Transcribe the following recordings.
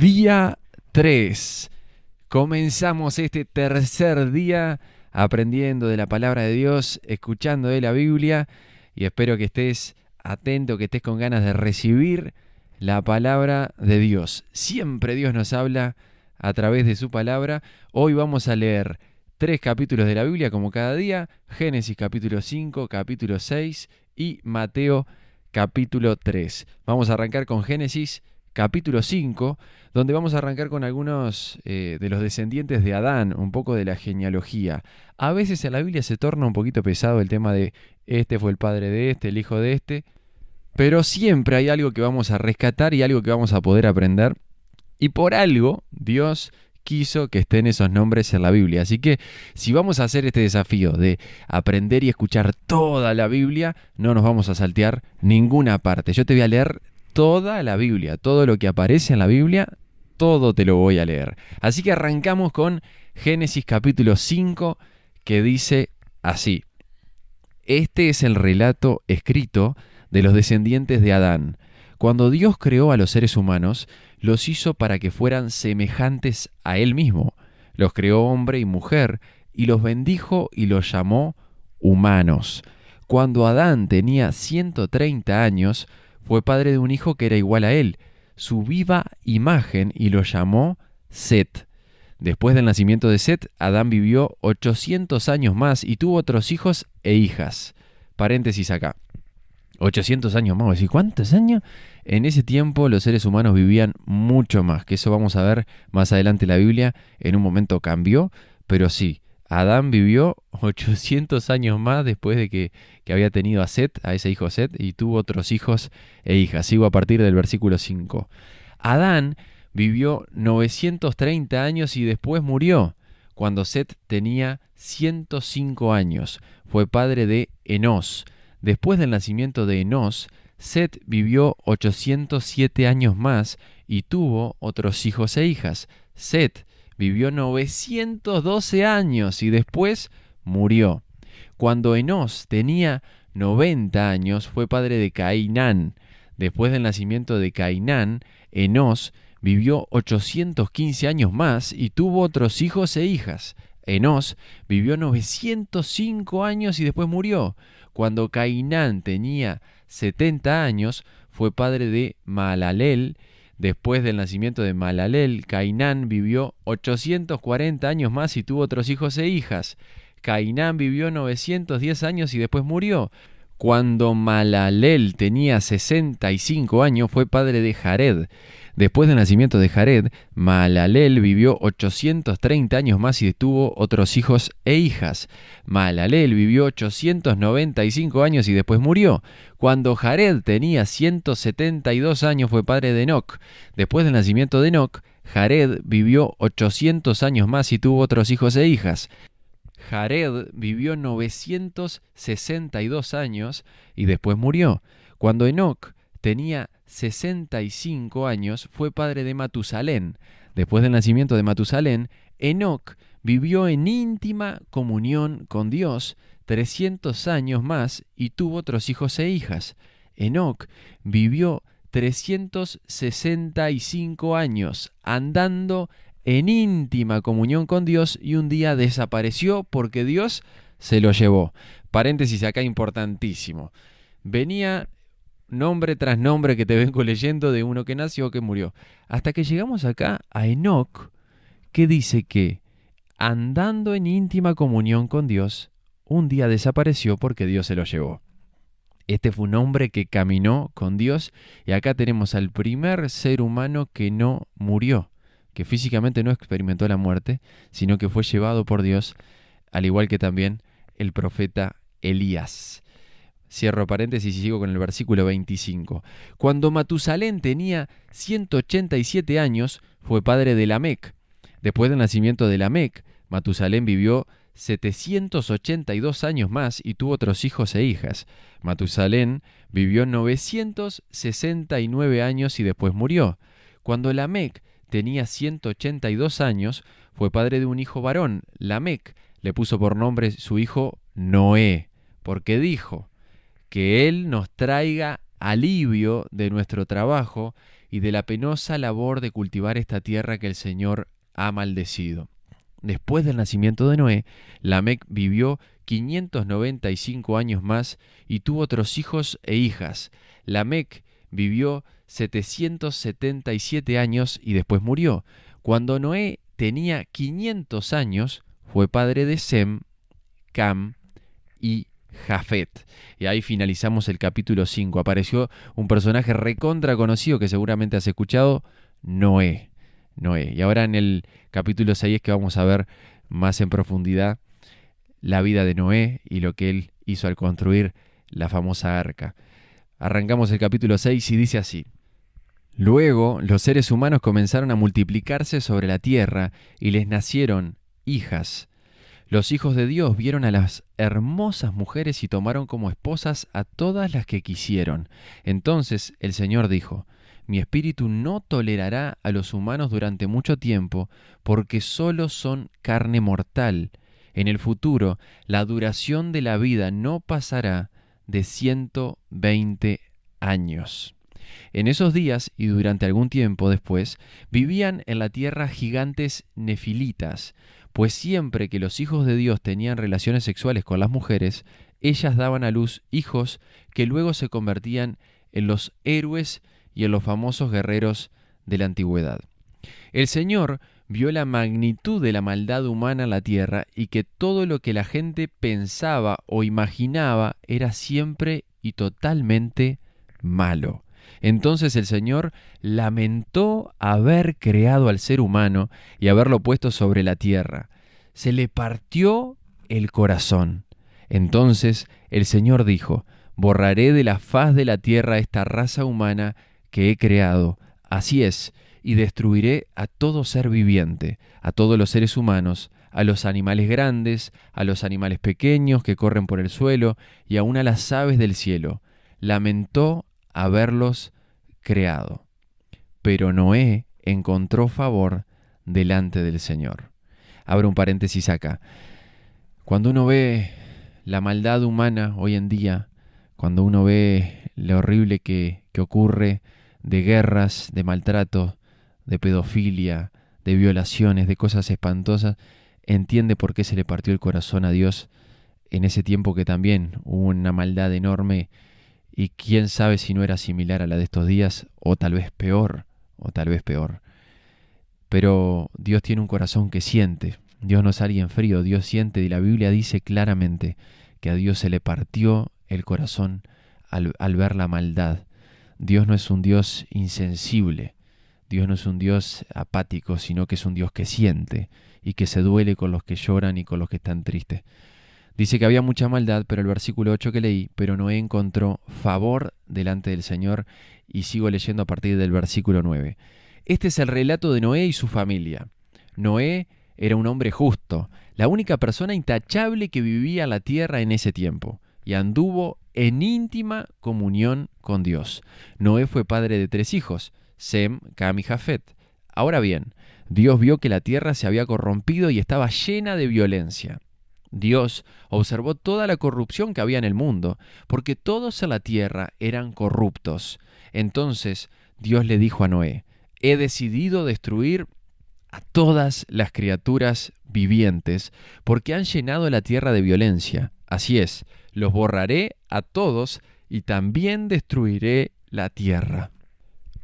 Día 3. Comenzamos este tercer día aprendiendo de la palabra de Dios, escuchando de la Biblia, y espero que estés atento, que estés con ganas de recibir la palabra de Dios. Siempre Dios nos habla a través de su palabra. Hoy vamos a leer 3 capítulos de la Biblia como cada día: Génesis capítulo 5, capítulo 6 y Mateo capítulo 3. Vamos a arrancar con Génesis capítulo 5, donde vamos a arrancar con algunos de los descendientes de Adán, un poco de la genealogía. A veces en la Biblia se torna un poquito pesado el tema de este fue el padre de este, el hijo de este, pero siempre hay algo que vamos a rescatar y algo que vamos a poder aprender, y por algo Dios quiso que estén esos nombres en la Biblia. Así que si vamos a hacer este desafío de aprender y escuchar toda la Biblia, no nos vamos a saltear ninguna parte. Yo te voy a leer toda la Biblia, todo lo que aparece en la Biblia, todo te lo voy a leer. Así que arrancamos con Génesis capítulo 5, que dice así: Este es el relato escrito de los descendientes de Adán. Cuando Dios creó a los seres humanos, los hizo para que fueran semejantes a Él mismo. Los creó hombre y mujer, y los bendijo y los llamó humanos. Cuando Adán tenía 130 años, fue padre de un hijo que era igual a él, su viva imagen, y lo llamó Set. Después del nacimiento de Set, Adán vivió 800 años más y tuvo otros hijos e hijas. Paréntesis acá. 800 años más. ¿Y cuántos años? En ese tiempo los seres humanos vivían mucho más, que eso vamos a ver más adelante en la Biblia. En un momento cambió, pero sí, Adán vivió 800 años más después de que había tenido a Set, a ese hijo Set, y tuvo otros hijos e hijas. Sigo a partir del versículo 5. Adán vivió 930 años y después murió. Cuando Set tenía 105 años, fue padre de Enós. Después del nacimiento de Enós, Set vivió 807 años más y tuvo otros hijos e hijas. Set vivió 912 años y después murió. Cuando Enós tenía 90 años, fue padre de Cainán. Después del nacimiento de Cainán, Enós vivió 815 años más y tuvo otros hijos e hijas. Enós vivió 905 años y después murió. Cuando Cainán tenía 70 años, fue padre de Mahalaleel. Después del nacimiento de Mahalaleel, Cainán vivió 840 años más y tuvo otros hijos e hijas. Cainán vivió 910 años y después murió. Cuando Mahalaleel tenía 65 años, fue padre de Jared. Después del nacimiento de Jared, Mahalaleel vivió 830 años más y tuvo otros hijos e hijas. Mahalaleel vivió 895 años y después murió. Cuando Jared tenía 172 años, fue padre de Enoc. Después del nacimiento de Enoc, Jared vivió 800 años más y tuvo otros hijos e hijas. Jared vivió 962 años y después murió. Cuando Enoc tenía 65 años, fue padre de Matusalén. Después del nacimiento de Matusalén, Enoc vivió en íntima comunión con Dios 300 años más y tuvo otros hijos e hijas. Enoc vivió 365 años andando en íntima comunión con Dios y un día desapareció porque Dios se lo llevó. Paréntesis acá importantísimo. Venía nombre tras nombre que te vengo leyendo de uno que nació o que murió. Hasta que llegamos acá a Enoc, que dice que andando en íntima comunión con Dios, un día desapareció porque Dios se lo llevó. Este fue un hombre que caminó con Dios y acá tenemos al primer ser humano que no murió, que físicamente no experimentó la muerte, sino que fue llevado por Dios, al igual que también el profeta Elías. Cierro paréntesis y sigo con el versículo 25. Cuando Matusalén tenía 187 años, fue padre de Lamec. Después del nacimiento de Lamec, Matusalén vivió 782 años más y tuvo otros hijos e hijas. Matusalén vivió 969 años y después murió. Cuando Lamec tenía 182 años, fue padre de un hijo varón. Lamec le puso por nombre su hijo Noé, porque dijo: que Él nos traiga alivio de nuestro trabajo y de la penosa labor de cultivar esta tierra que el Señor ha maldecido. Después del nacimiento de Noé, Lamec vivió 595 años más y tuvo otros hijos e hijas. Lamec vivió 777 años y después murió. Cuando Noé tenía 500 años, fue padre de Sem, Cam y Jafet. Y ahí finalizamos el capítulo 5. Apareció un personaje recontra conocido que seguramente has escuchado, Noé. Y ahora en el capítulo 6 es que vamos a ver más en profundidad la vida de Noé y lo que él hizo al construir la famosa arca. Arrancamos el capítulo 6 y dice así: Luego los seres humanos comenzaron a multiplicarse sobre la tierra y les nacieron hijas. Los hijos de Dios vieron a las hermosas mujeres y tomaron como esposas a todas las que quisieron. Entonces el Señor dijo: Mi espíritu no tolerará a los humanos durante mucho tiempo, porque solo son carne mortal. En el futuro, la duración de la vida no pasará de 120 años. En esos días y durante algún tiempo después, vivían en la tierra gigantes nefilitas, pues siempre que los hijos de Dios tenían relaciones sexuales con las mujeres, ellas daban a luz hijos que luego se convertían en los héroes y en los famosos guerreros de la antigüedad. El Señor vio la magnitud de la maldad humana en la tierra y que todo lo que la gente pensaba o imaginaba era siempre y totalmente malo. Entonces el Señor lamentó haber creado al ser humano y haberlo puesto sobre la tierra. Se le partió el corazón. Entonces el Señor dijo: Borraré de la faz de la tierra esta raza humana que he creado. Así es, y destruiré a todo ser viviente, a todos los seres humanos, a los animales grandes, a los animales pequeños que corren por el suelo y aún a las aves del cielo. Lamentó haberlos creado. Pero Noé encontró favor delante del Señor. Abro un paréntesis acá. Cuando uno ve la maldad humana hoy en día, cuando uno ve lo horrible que ocurre de guerras, de maltrato, de pedofilia, de violaciones, de cosas espantosas, entiende por qué se le partió el corazón a Dios en ese tiempo que también hubo una maldad enorme y quién sabe si no era similar a la de estos días o tal vez peor. Pero Dios tiene un corazón que siente. Dios no es alguien frío, Dios siente, y la Biblia dice claramente que a Dios se le partió el corazón al ver la maldad. Dios no es un Dios insensible, Dios no es un Dios apático, sino que es un Dios que siente y que se duele con los que lloran y con los que están tristes. Dice que había mucha maldad, pero el versículo 8 que leí, pero Noé encontró favor delante del Señor, y sigo leyendo a partir del versículo 9. Este es el relato de Noé y su familia. Noé era un hombre justo, la única persona intachable que vivía en la tierra en ese tiempo, y anduvo en íntima comunión con Dios. Noé fue padre de 3 hijos, Sem, Cam y Jafet. Ahora bien, Dios vio que la tierra se había corrompido y estaba llena de violencia. Dios observó toda la corrupción que había en el mundo, porque todos en la tierra eran corruptos. Entonces Dios le dijo a Noé: He decidido destruir a todas las criaturas vivientes, porque han llenado la tierra de violencia. Así es, los borraré a todos y también destruiré la tierra.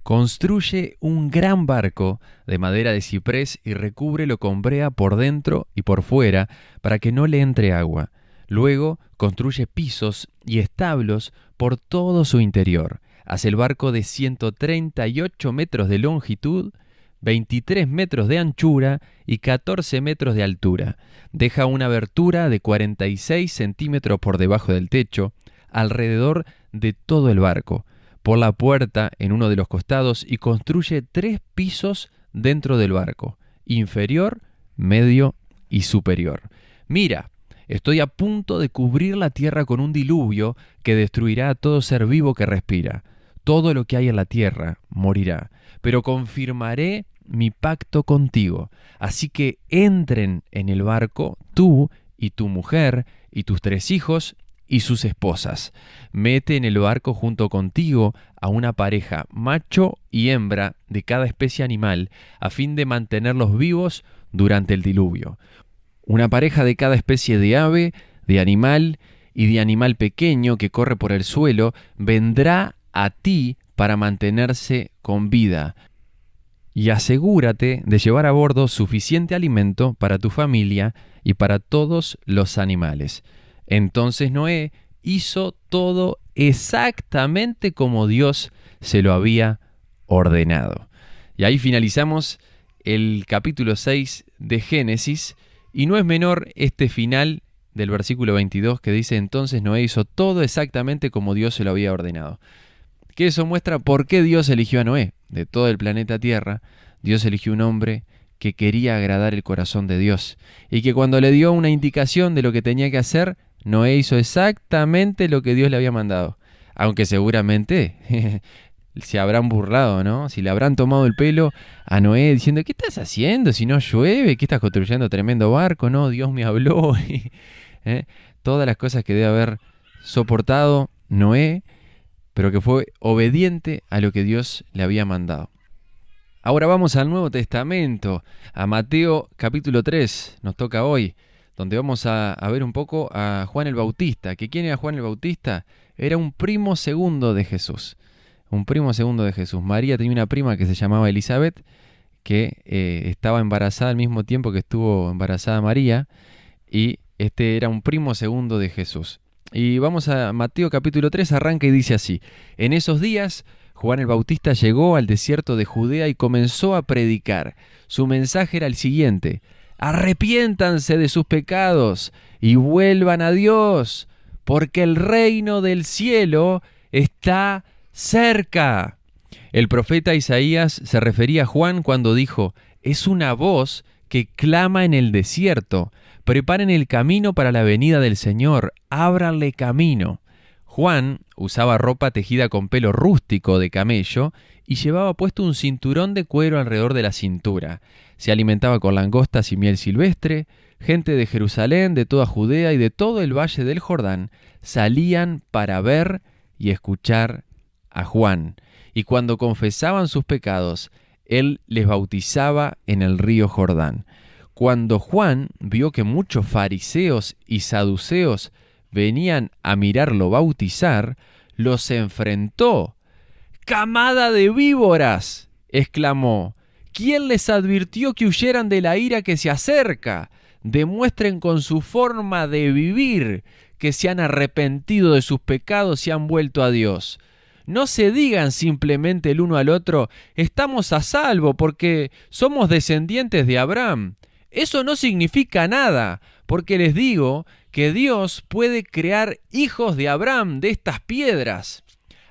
Construye un gran barco de madera de ciprés y recúbrelo con brea por dentro y por fuera para que no le entre agua. Luego construye pisos y establos por todo su interior. Haz el barco de 138 metros de longitud, 23 metros de anchura y 14 metros de altura. Deja una abertura de 46 centímetros por debajo del techo, alrededor de todo el barco, por la puerta en uno de los costados, y construye 3 pisos dentro del barco: inferior, medio y superior. Mira, estoy a punto de cubrir la tierra con un diluvio que destruirá a todo ser vivo que respira. Todo lo que hay en la tierra morirá, pero confirmaré mi pacto contigo. Así que entren en el barco tú y tu mujer y tus 3 hijos y sus esposas. Mete en el barco junto contigo a una pareja, macho y hembra, de cada especie animal, a fin de mantenerlos vivos durante el diluvio. Una pareja de cada especie de ave, de animal y de animal pequeño que corre por el suelo, vendrá a ti para mantenerse con vida. Y asegúrate de llevar a bordo suficiente alimento para tu familia y para todos los animales. Entonces Noé hizo todo exactamente como Dios se lo había ordenado. Y ahí finalizamos el capítulo 6 de Génesis, y no es menor este final del versículo 22 que dice: entonces Noé hizo todo exactamente como Dios se lo había ordenado. Que eso muestra por qué Dios eligió a Noé. De todo el planeta Tierra, Dios eligió un hombre que quería agradar el corazón de Dios, y que cuando le dio una indicación de lo que tenía que hacer, Noé hizo exactamente lo que Dios le había mandado. Aunque seguramente se habrán burlado, ¿no? Si le habrán tomado el pelo a Noé diciendo: ¿qué estás haciendo si no llueve? ¿Qué estás construyendo tremendo barco? No, Dios me habló. Todas las cosas que debe haber soportado Noé, pero que fue obediente a lo que Dios le había mandado. Ahora vamos al Nuevo Testamento, a Mateo capítulo 3, nos toca hoy, donde vamos a ver un poco a Juan el Bautista. ¿Que quién era Juan el Bautista? Era un primo segundo de Jesús. Un primo segundo de Jesús. María tenía una prima que se llamaba Elizabeth, que estaba embarazada al mismo tiempo que estuvo embarazada María, y este era un primo segundo de Jesús. Y vamos a Mateo capítulo 3, arranca y dice así: en esos días Juan el Bautista llegó al desierto de Judea y comenzó a predicar. Su mensaje era el siguiente: arrepiéntanse de sus pecados y vuelvan a Dios, porque el reino del cielo está cerca. El profeta Isaías se refería a Juan cuando dijo: es una voz que clama en el desierto, preparen el camino para la venida del Señor, ábranle camino. Juan usaba ropa tejida con pelo rústico de camello y llevaba puesto un cinturón de cuero alrededor de la cintura. Se alimentaba con langostas y miel silvestre. Gente de Jerusalén, de toda Judea y de todo el valle del Jordán salían para ver y escuchar a Juan. Y cuando confesaban sus pecados, él les bautizaba en el río Jordán. Cuando Juan vio que muchos fariseos y saduceos venían a mirarlo bautizar, los enfrentó. «¡Camada de víboras!», exclamó. «¿Quién les advirtió que huyeran de la ira que se acerca? Demuestren con su forma de vivir que se han arrepentido de sus pecados y han vuelto a Dios. No se digan simplemente el uno al otro: estamos a salvo porque somos descendientes de Abraham. Eso no significa nada, porque les digo que Dios puede crear hijos de Abraham de estas piedras.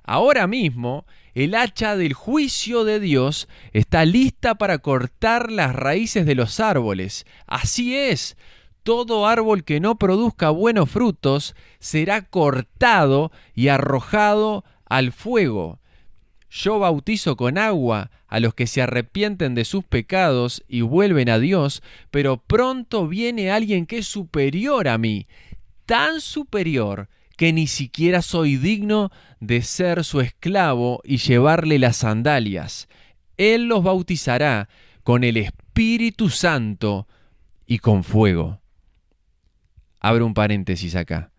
Ahora mismo, el hacha del juicio de Dios está lista para cortar las raíces de los árboles. Así es, todo árbol que no produzca buenos frutos será cortado y arrojado al fuego. Yo bautizo con agua a los que se arrepienten de sus pecados y vuelven a Dios, pero pronto viene alguien que es superior a mí, tan superior que ni siquiera soy digno de ser su esclavo y llevarle las sandalias. Él los bautizará con el Espíritu Santo y con fuego. Abro un paréntesis acá.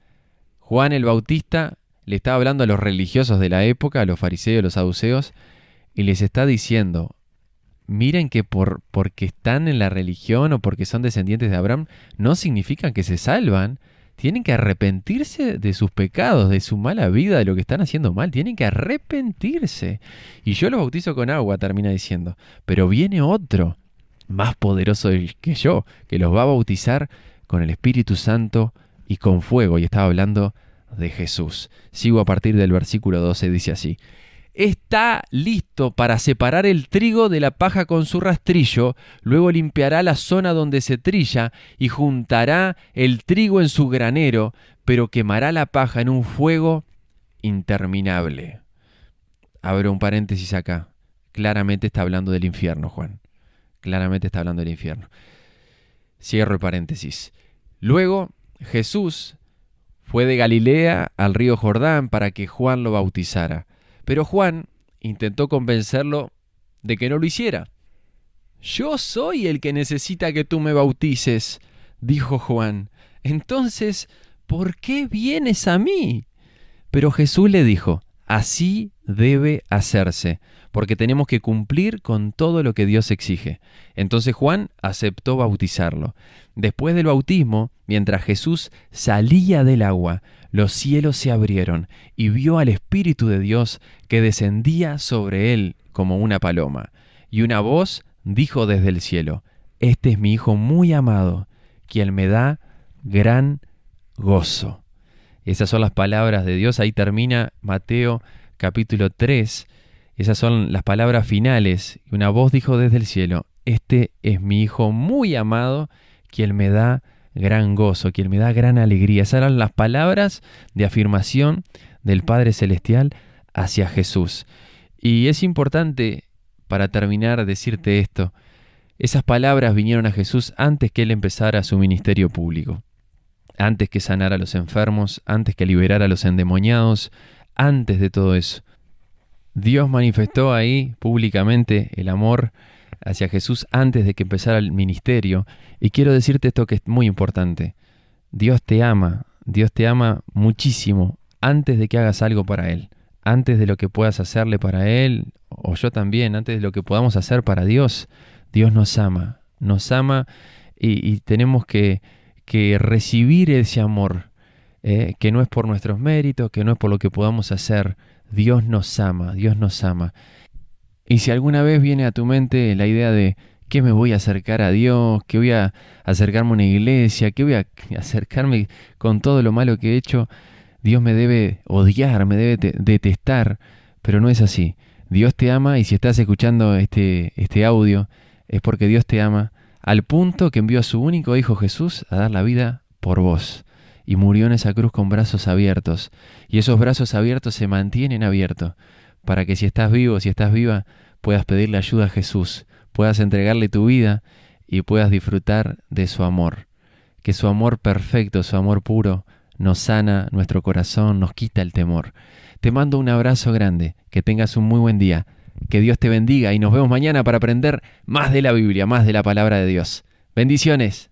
Juan el Bautista le estaba hablando a los religiosos de la época, a los fariseos, a los saduceos, y les está diciendo: miren que porque están en la religión o porque son descendientes de Abraham, no significa que se salvan. Tienen que arrepentirse de sus pecados, de su mala vida, de lo que están haciendo mal. Tienen que arrepentirse. Y yo los bautizo con agua, termina diciendo. Pero viene otro, más poderoso que yo, que los va a bautizar con el Espíritu Santo y con fuego. Y estaba hablando de Jesús. Sigo a partir del versículo 12, dice así: está listo para separar el trigo de la paja con su rastrillo, luego limpiará la zona donde se trilla y juntará el trigo en su granero, pero quemará la paja en un fuego interminable. Abro un paréntesis acá. Claramente está hablando del infierno, Juan. Claramente está hablando del infierno. Cierro el paréntesis. Luego, Jesús fue de Galilea al río Jordán para que Juan lo bautizara. Pero Juan intentó convencerlo de que no lo hiciera. Yo soy el que necesita que tú me bautices, dijo Juan. Entonces, ¿por qué vienes a mí? Pero Jesús le dijo, así debe hacerse, porque tenemos que cumplir con todo lo que Dios exige. Entonces Juan aceptó bautizarlo. Después del bautismo, mientras Jesús salía del agua, los cielos se abrieron y vio al Espíritu de Dios que descendía sobre él como una paloma. Y una voz dijo desde el cielo, este es mi Hijo muy amado, quien me da gran gozo. Esas son las palabras de Dios. Ahí termina Mateo capítulo 3. Esas son las palabras finales. Y una voz dijo desde el cielo, este es mi Hijo muy amado, quien me da gran gozo, quien me da gran alegría. Esas eran las palabras de afirmación del Padre Celestial hacia Jesús. Y es importante, para terminar, decirte esto. Esas palabras vinieron a Jesús antes que Él empezara su ministerio público. Antes que sanara a los enfermos, antes que liberara a los endemoniados, antes de todo eso. Dios manifestó ahí públicamente el amor hacia Jesús antes de que empezara el ministerio. Y quiero decirte esto que es muy importante. Dios te ama muchísimo antes de que hagas algo para Él. Antes de lo que puedas hacerle para Él, o yo también, antes de lo que podamos hacer para Dios. Dios nos ama y tenemos que recibir ese amor, que no es por nuestros méritos, que no es por lo que podamos hacer. Dios nos ama. Y si alguna vez viene a tu mente la idea de ¿qué me voy a acercar a Dios? ¿Qué voy a acercarme a una iglesia? ¿Qué voy a acercarme con todo lo malo que he hecho? Dios me debe odiar, me debe detestar, pero no es así. Dios te ama y si estás escuchando este audio es porque Dios te ama al punto que envió a su único Hijo Jesús a dar la vida por vos. Y murió en esa cruz con brazos abiertos. Y esos brazos abiertos se mantienen abiertos para que si estás vivo, si estás viva, puedas pedirle ayuda a Jesús, puedas entregarle tu vida y puedas disfrutar de su amor. Que su amor perfecto, su amor puro, nos sana nuestro corazón, nos quita el temor. Te mando un abrazo grande, que tengas un muy buen día, que Dios te bendiga y nos vemos mañana para aprender más de la Biblia, más de la palabra de Dios. Bendiciones.